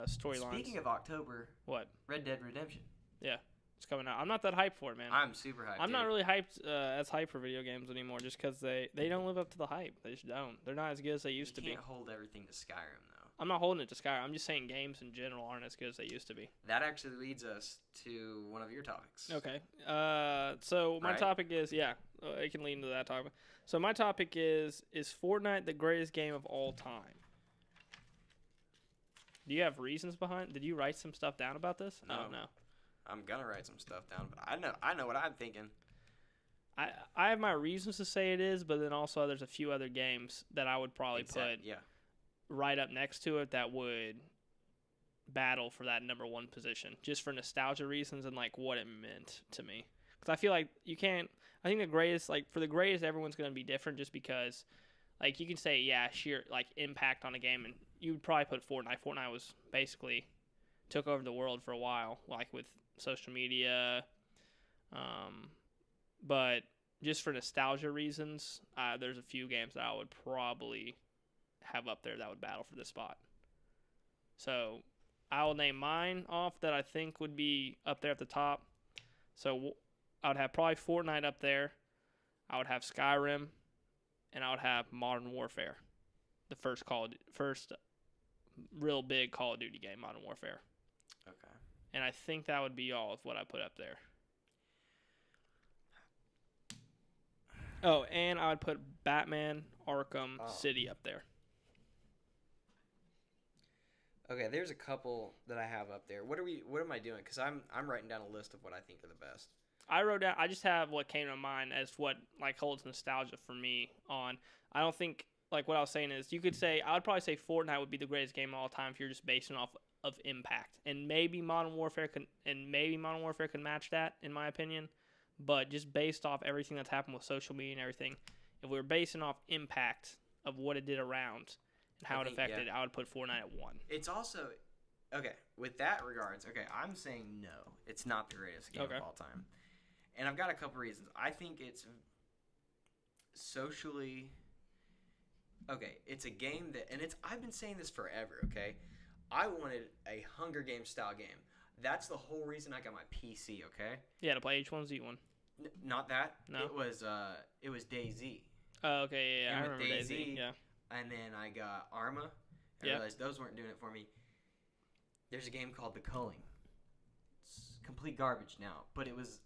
storylines. Speaking of October, What? Red Dead Redemption. Yeah, it's coming out. I'm not that hyped for it, man. I'm super hyped. I'm not dude. really hyped as hyped for video games anymore, just because they don't live up to the hype. They just don't. They're not as good as they used to You be. can't hold everything to Skyrim though. I'm not holding it to Skyrim. I'm just saying games in general aren't as good as they used to be. That actually leads us to one of your topics. Okay. So my Right? topic is it can lead into that topic. So my topic is Fortnite the greatest game of all time? Do you have reasons behind? Did you write some stuff down about this? No. Oh, no. I'm gonna write some stuff down, but I know what I'm thinking. I have my reasons to say it is, but then also there's a few other games that I would probably put right up next to it that would battle for that number one position, just for nostalgia reasons and like what it meant to me. Because I feel like you can't. I think the greatest, like for the greatest, everyone's going to be different, just because, like you can say sheer like impact on a game, and you would probably put Fortnite. Fortnite was basically took over the world for a while, like with social media. But just for nostalgia reasons, there's a few games that I would probably have up there that would battle for this spot. So I will name mine off that I think would be up there at the top. So I would have probably Fortnite up there. I would have Skyrim, and I would have Modern Warfare, the first real big Call of Duty game, Modern Warfare. Okay. And I think that would be all of what I put up there. Oh, and I would put Batman Arkham City up there. Okay, there's a couple that I have up there. What am I doing? Because I'm writing down a list of what I think are the best. I wrote down. I just have what came to mind as what like holds nostalgia for me. On I don't think like what I was saying is you could say I would probably say Fortnite would be the greatest game of all time if you're just basing off of impact, and maybe Modern Warfare can match that in my opinion. But just based off everything that's happened with social media and everything, if we were basing off impact of what it did around and how it affected, I would put Fortnite at 1. It's also, okay, with that regards, okay, I'm saying no, it's not the greatest game of all time. And I've got a couple reasons. I think it's socially, okay, it's a game that, and I've been saying this forever, okay? I wanted a Hunger Games style game. That's the whole reason I got my PC, okay? Yeah, to play H1Z1. Not that. No. It was DayZ. Oh, okay, yeah, I remember DayZ. Yeah. And then I got Arma. I realized those weren't doing it for me. There's a game called The Culling. It's complete garbage now, but it was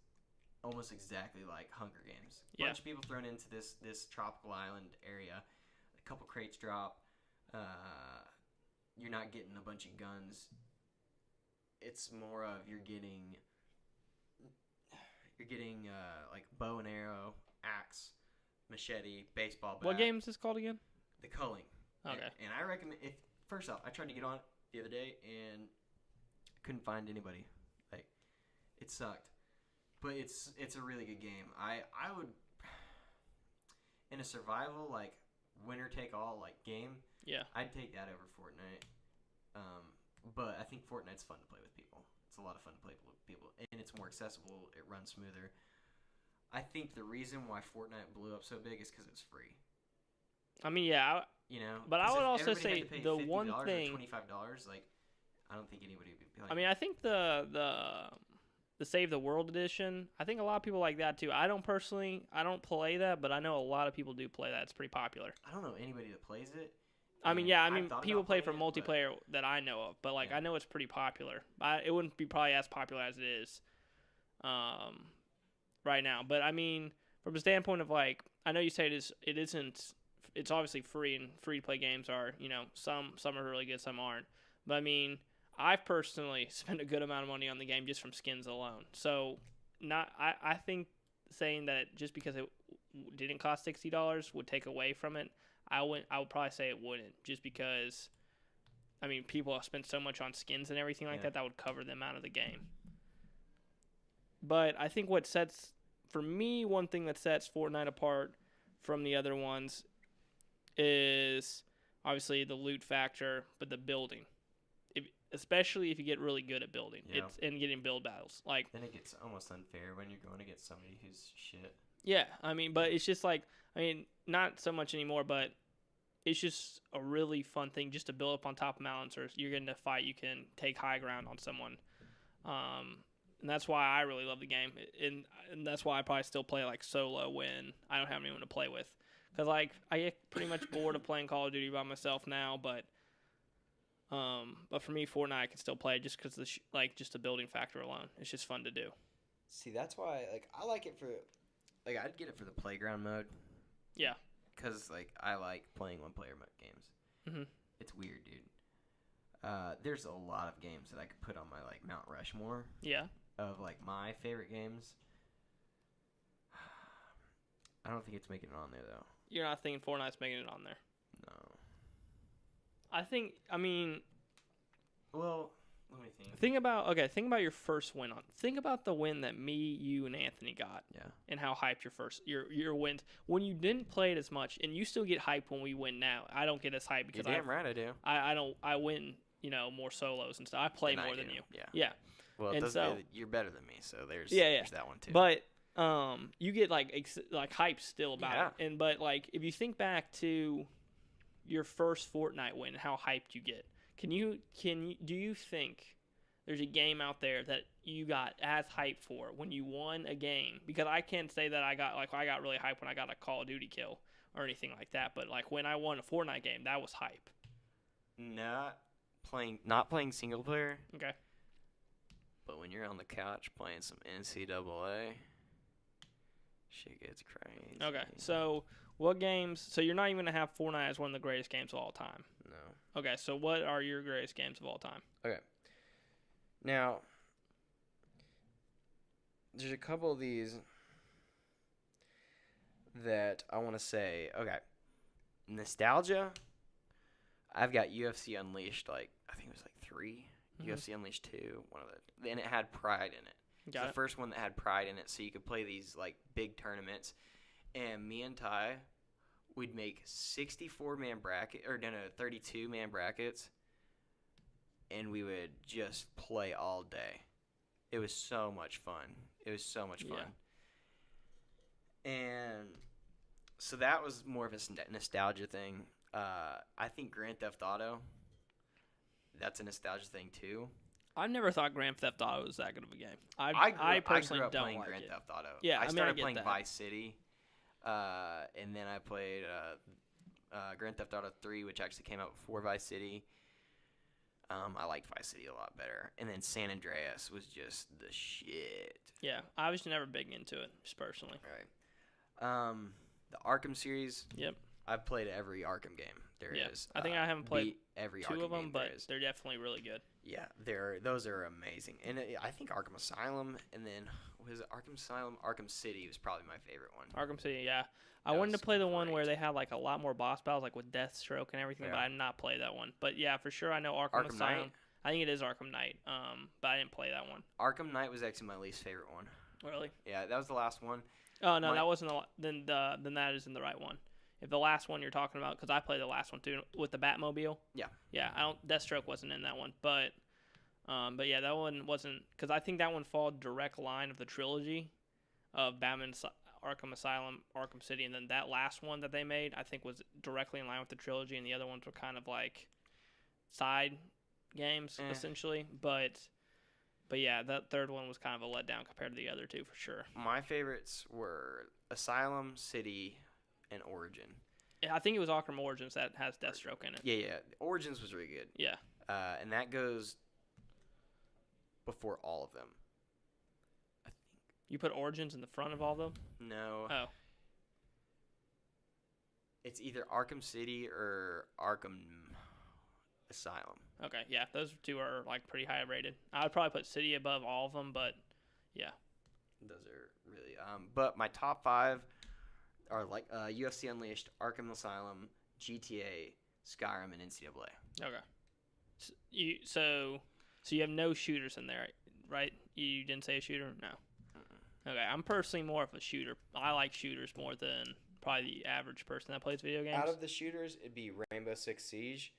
almost exactly like Hunger Games. A bunch of people thrown into this tropical island area. A couple crates drop. You're not getting a bunch of guns. It's more of you're getting like bow and arrow, axe, machete, baseball bat. What game is this called again? The Culling. Okay. And I recommend first off, I tried to get on it the other day and couldn't find anybody. Like, it sucked. But it's a really good game. I would in a survival like winner take all like game. Yeah. I'd take that over Fortnite. But I think Fortnite's fun to play with people. It's a lot of fun to play with people, and it's more accessible. It runs smoother. I think the reason why Fortnite blew up so big is because it's free. I mean, yeah, but I would also say the one thing, $25, like, I don't think anybody would be playing. I mean, I think the Save the World edition, I think a lot of people like that too. I don't play that, but I know a lot of people do play that. It's pretty popular. I don't know anybody that plays it. I mean, people play for multiplayer that I know of, but like I know it's pretty popular. It wouldn't be probably as popular as it is right now. But I mean, from a standpoint of like, I know you say it isn't. It's obviously free, and free to play games are, some are really good, some aren't. But I mean, I've personally spent a good amount of money on the game just from skins alone. So I think saying that just because it didn't cost $60 would take away from it. I would probably say it wouldn't, just because, I mean, people have spent so much on skins and everything like that would cover them out of the game. But I think for me, one thing that sets Fortnite apart from the other ones is obviously the loot factor, but the building. Especially if you get really good at building and getting build battles. Like, then it gets almost unfair when you're going against somebody who's shit. Yeah, I mean, but it's just like, I mean, not so much anymore, but it's just a really fun thing just to build up on top of mountains, or you're getting to fight, you can take high ground on someone. And that's why I really love the game, and that's why I probably still play like solo when I don't have anyone to play with, because like I get pretty much bored of playing Call of Duty by myself now. But for me, Fortnite I can still play just because just the building factor alone. It's just fun to do. See, that's why like I like it for like I'd get it for the playground mode. Yeah. Because like I like playing one-player games. Mm-hmm. It's weird, dude. There's a lot of games that I could put on my like Mount Rushmore. Yeah. Of like my favorite games. I don't think it's making it on there though. You're not thinking Fortnite's making it on there? No. I mean. Well, let me think. Think about your first win on. Think about the win that me, you, and Anthony got. Yeah. And how hyped your wins when you didn't play it as much, and you still get hyped when we win now. I don't get as hyped because you're damn right I do. I win, more solos and stuff. I play more than you. Yeah. Yeah. Well, you're better than me, so there's that one too. But you get like hyped still about it, but like if you think back to your first Fortnite win and how hyped you get, do you think there's a game out there that you got as hyped for when you won a game? Because I can't say that I got really hyped when I got a Call of Duty kill or anything like that, but like when I won a Fortnite game, that was hype. Not playing single player. Okay. But when you're on the couch playing some NCAA, shit gets crazy. Okay, so what games? So you're not even going to have Fortnite as one of the greatest games of all time? No. Okay, so what are your greatest games of all time? Okay. Now, there's a couple of these that I want to say. Okay. Nostalgia. I've got UFC Unleashed, I think it was 3. Mm-hmm. UFC Unleashed 2, and it had Pride in it. It's the first one that had Pride in it, so you could play these big tournaments. And me and Ty, we'd make 64-man bracket, or no, 32-man brackets, and we would just play all day. It was so much fun. And so that was more of a nostalgia thing. I think Grand Theft Auto. That's a nostalgia thing too. I never thought Grand Theft Auto was that good of a game. I personally grew up don't playing like Grand it. Theft Auto. Yeah, I started playing that. Vice City, and then I played Grand Theft Auto 3, which actually came out before Vice City. I liked Vice City a lot better, and then San Andreas was just the shit. Yeah, I was never big into it, just personally. Right. The Arkham series. Yep. I've played every Arkham game there is. I think I haven't played every 2 Arkham of them, game but they're definitely really good. Yeah, those are amazing. And I think Arkham Asylum, and then was it Arkham Asylum? Arkham City was probably my favorite one. Arkham City, yeah. I wanted to play the one where they had a lot more boss battles, with Deathstroke and everything, but I did not play that one. But yeah, for sure I know Arkham Asylum. Knight? I think it is Arkham Knight, but I didn't play that one. Arkham Knight was actually my least favorite one. Really? Yeah, that was the last one. Oh no, that wasn't then that isn't the right one. If the last one you're talking about, because I played the last one too with the Batmobile. Yeah. Yeah, Deathstroke wasn't in that one, but yeah, that one wasn't, because I think that one followed direct line of the trilogy of Batman, Arkham Asylum, Arkham City, and then that last one that they made I think was directly in line with the trilogy, and the other ones were kind of side games essentially, but yeah, that third one was kind of a letdown compared to the other two for sure. My favorites were Asylum, City, and Origin. Yeah, I think it was Arkham Origins that has Deathstroke in it. Yeah. Origins was really good. Yeah. And that goes before all of them. I think. You put Origins in the front of all of them? No. Oh. It's either Arkham City or Arkham Asylum. Okay, yeah, those 2 are pretty high rated. I would probably put City above all of them, but yeah. Those are really but my top 5 are UFC Unleashed, Arkham Asylum, GTA, Skyrim, and NCAA. Okay. So you have no shooters in there, right? You didn't say a shooter? No. Mm-mm. Okay, I'm personally more of a shooter. I like shooters more than probably the average person that plays video games. Out of the shooters, it'd be Rainbow Six Siege.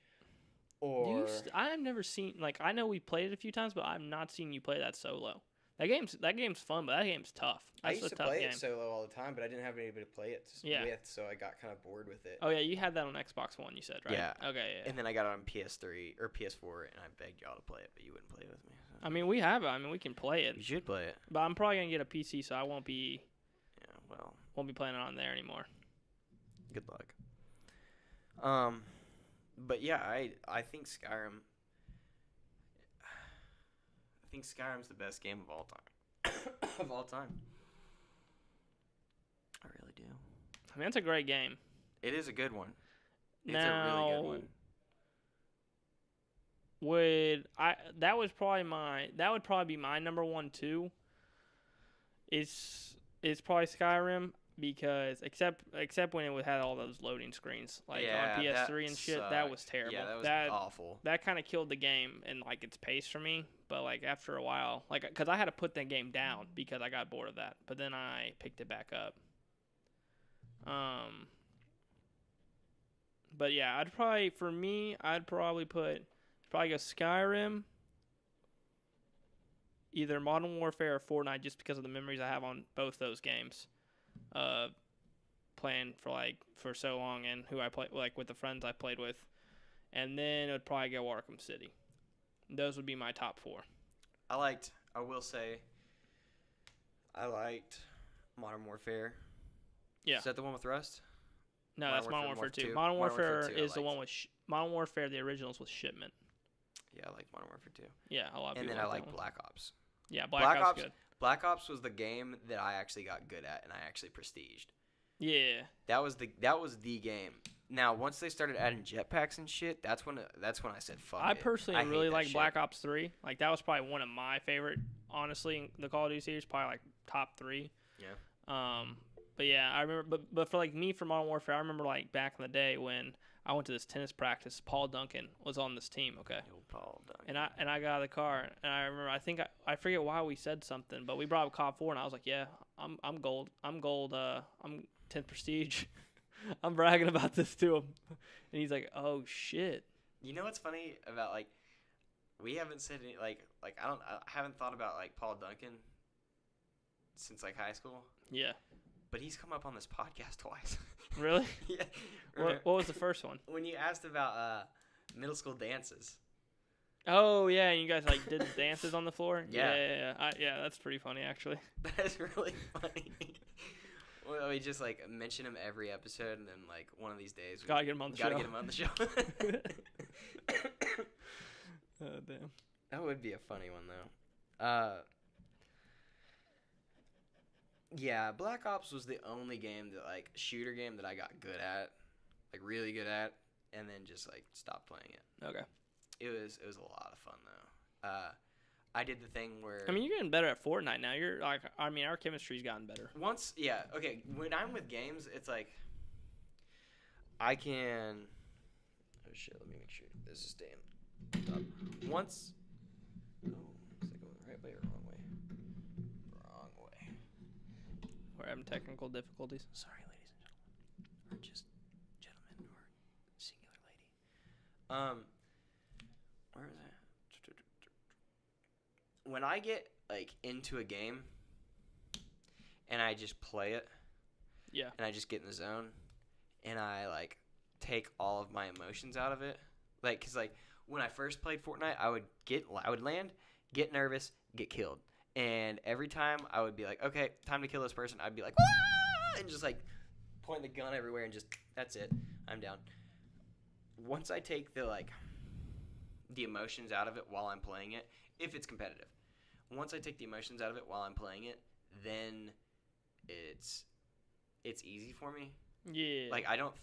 Or I've never seen, I know we played it a few times, but I've not seen you play that solo. That game's fun, but that game's tough. That's I used to play it solo all the time, but I didn't have anybody to play it with, so I got kind of bored with it. Oh yeah, you had that on Xbox One, you said, right? Yeah. Okay, yeah. And then I got it on PS3 or PS4, and I begged y'all to play it, but you wouldn't play it with me. So. I mean, we have it. I mean, we can play it. You should play it. But I'm probably gonna get a PC, so I won't be. Yeah, well. Won't be playing it on there anymore. Good luck. But yeah, I think Skyrim. I think Skyrim's the best game of all time. Of all time. I really do. I mean, it's a great game. It is a good one. It's now, a really good one. That would probably be my number one too. It's probably Skyrim because except when it had all those loading screens on PS3 and shit, that was terrible. Yeah, that was awful. That kind of killed the game and like its pace for me. But like after a while, like because I had to put that game down because I got bored of that. But then I picked it back up. But yeah, I'd probably go Skyrim, either Modern Warfare or Fortnite, just because of the memories I have on both those games, playing for so long and who I play with the friends I played with, and then it would probably go Arkham City. Those would be my top 4. I will say, I liked Modern Warfare. Yeah. Is that the one with Rust? No, that's Modern Warfare 2. Modern Warfare is the one with Modern Warfare. The originals with Shipment. Yeah, I like Modern Warfare 2. Yeah, a lot of people. And then I like Black Ops. Yeah, Black Ops good. Black Ops was the game that I actually got good at and I actually prestiged. Yeah. That was the game. Now, once they started adding jetpacks and shit, that's when I said fuck it. I personally really like Black Ops 3. Like that was probably one of my favorite, honestly, in the Call of Duty series, probably like top 3. Yeah. But yeah, I remember. But for like me, for Modern Warfare, I remember like back in the day when I went to this tennis practice. Paul Duncan was on this team. Okay. Yo, Paul Duncan. And I got out of the car and I remember. I forget why we said something, but we brought up COD 4 and I was like, yeah, I'm gold. I'm 10th prestige. I'm bragging about this to him, and he's like, oh shit. You know what's funny about like we haven't said any, like I haven't thought about like Paul Duncan since like high school. Yeah. But he's come up on this podcast twice. Really? Yeah. What was the first one? When you asked about middle school dances. Oh, yeah, and you guys like did dances on the floor? Yeah. Yeah, that's pretty funny, actually. That is really funny. Well, we just like mention him every episode, and then like one of these days, gotta get him on the show. Gotta get him on the show. Oh, damn. That would be a funny one, though. Yeah, Black Ops was the only game shooter game that I got good at, like really good at, and then just like stopped playing it. Okay. It was a lot of fun though. I did the thing where I mean, you're getting better at Fortnite now. You're like, I mean, our chemistry's gotten better. Okay. When I'm with games, it's like I can. Oh shit! Let me make sure this is staying on top. Once. Oh, is that going the right way or wrong way? Wrong way. We're having technical difficulties. Sorry, ladies and gentlemen, or just gentlemen, or singular lady. Where is that? When I get like into a game and I just play it, yeah, and I just get in the zone, and I like take all of my emotions out of it, like, cause like when I first played Fortnite, I would land, get nervous, get killed, and every time I would be like, okay, time to kill this person, I'd be like, Wah! And just like point the gun everywhere and just that's it, I'm down. Once I take the emotions out of it while I'm playing it, if it's competitive. Once I take the emotions out of it while I'm playing it, then it's easy for me. Yeah. I don't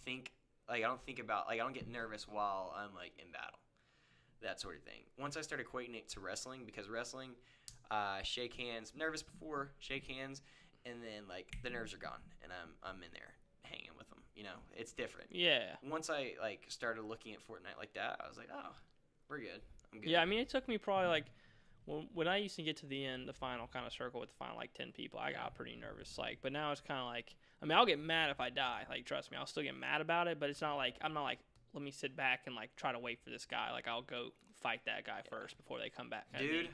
get nervous while I'm like in battle. That sort of thing. Once I started equating it to wrestling, because wrestling, shake hands, nervous before, shake hands, and then like the nerves are gone and I'm in there hanging with them. You know, it's different. Yeah. Once I like started looking at Fortnite like that, I was like, oh, we're good. I'm good. Yeah, I mean, it took me probably like when I used to get to the end, the final kind of circle with the final like 10 people, I got pretty nervous. Like, but now it's kind of like, I mean, I'll get mad if I die. Like, trust me, I'll still get mad about it. But it's not like I'm not like, let me sit back and like try to wait for this guy. Like, I'll go fight that guy first before they come back. Dude,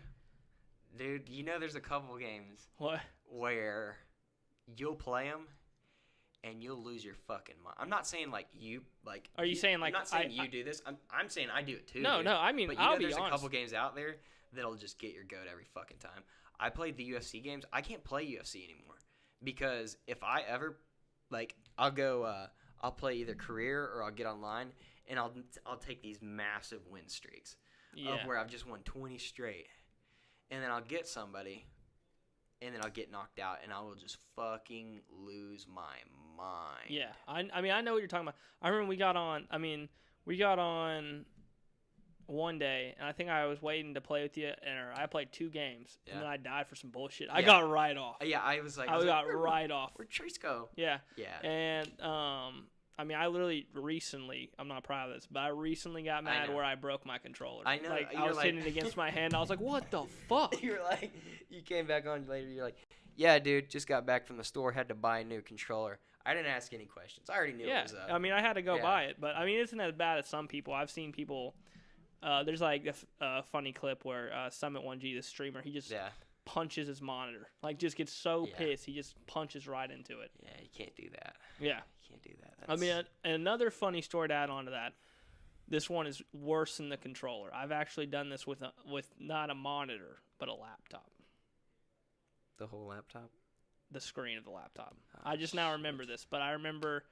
Dude, there's a couple games What? where you'll play them and you'll lose your fucking mind. I'm not saying you. Are you saying I'm not saying you do this. I'm saying I do it too. No, dude. no. I mean, but I'll be there's honest. a couple games out there that'll just get your goat every fucking time. I played the UFC games. I can't play UFC anymore because if I ever I'll go. I'll play either career or I'll get online and I'll take these massive win streaks of where I've just won 20 straight. And then I'll get somebody, and then I'll get knocked out, and I will just fucking lose my mind. Yeah, I mean, I know what you're talking about. I remember we got on one day, and I think I was waiting to play with you, and I played 2 games, and then I died for some bullshit. I got right off. Yeah, I was like, right off. Where'd Treece go? Yeah. Yeah. And I mean, I literally recently, I'm not proud of this, but I recently got mad where I broke my controller. I know. I was hitting it against my hand. I was like, what the fuck? You came back on later. You're like, yeah, dude, just got back from the store, had to buy a new controller. I didn't ask any questions. I already knew it was up. I mean, I had to go buy it. But, I mean, it isn't as bad as some people. I've seen people, there's a funny clip where Summit1G, the streamer, he just punches his monitor. Just gets so pissed, he just punches right into it. Yeah, you can't do that. Yeah. Can't do that. I mean, another funny story to add on to that. This one is worse than the controller. I've actually done this with not a monitor, but a laptop. The whole laptop? The screen of the laptop. I just now remember this, but I remember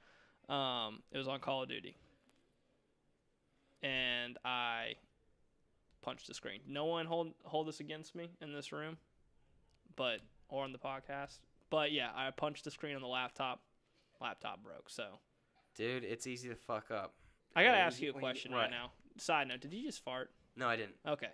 it was on Call of Duty. And I punched the screen. No one hold this against me in this room, or on the podcast. But yeah, I punched the screen on the laptop. Laptop broke, so. Dude, it's easy to fuck up. I gotta ask you a question right now. Side note, did you just fart? No, I didn't. Okay.